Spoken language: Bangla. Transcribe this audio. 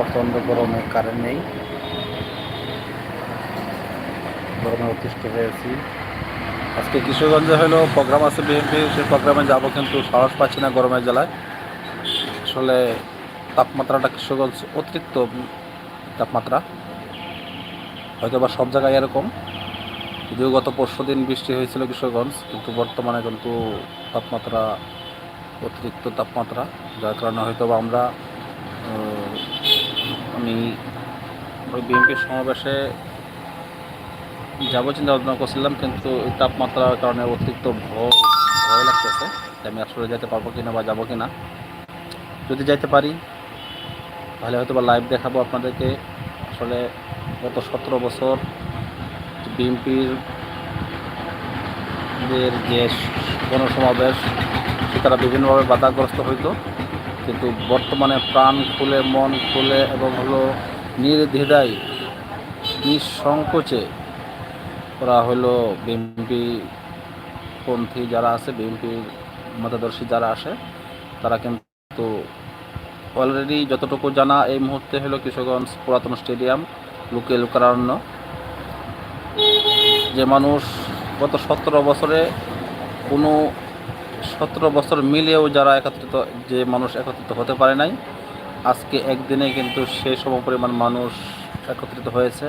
প্রচণ্ড গরমে কারেন্ট নেই, গরমে অতিষ্ঠ হয়েছি। আজকে কিশোরগঞ্জে হলো প্রোগ্রাম আছে বিএনপি, সেই প্রোগ্রামে যাবো কিন্তু সাহস পাচ্ছি না গরমের জ্বালায়। আসলে তাপমাত্রাটা কিশোরগঞ্জ অতিরিক্ত তাপমাত্রা, হয়তো বা সব জায়গায় এরকম। যদিও গত পরশু দিন বৃষ্টি হয়েছিল কিশোরগঞ্জ, কিন্তু বর্তমানে কিন্তু তাপমাত্রা অতিরিক্ত তাপমাত্রা, যার কারণে হয়তো বা আমি ওই বিএনপির সমাবেশে যাবো চিন্তা ভাবনা করছিলাম, কিন্তু এই তাপমাত্রার কারণে অতিরিক্ত ভয় লাগতেছে। আমি আসলে যেতে পারবো কিনা বা যাবো কিনা। যদি যাইতে পারি তাহলে হয়তো বা লাইভ দেখাবো আপনাদেরকে। আসলে গত 17 বছর বিএনপির যে গণসমাবেশ তারা বিভিন্নভাবে বাধাগ্রস্ত হইতো, কিন্তু বর্তমানে প্রাণ খুলে, মন খুলে এবং হলো নির্দ্বিধায় নিঃসংকোচে ওরা হলো বিএনপি পন্থী যারা আছে, বিএনপির মতাদর্শী যারা আসে, তারা কিন্তু অলরেডি যতটুকু জানা এই মুহূর্তে হলো কিশোরগঞ্জ পুরাতন স্টেডিয়াম লুকিয়ে লুকারণ্য, যে মানুষ গত 17 বছরে কোনো 17 বছর মিলেও যারা একত্রিত, যে মানুষ একত্রিত হতে পারে নাই, আজকে একদিনে কিন্তু সে সমপরিমাণ মানুষ একত্রিত হয়েছে।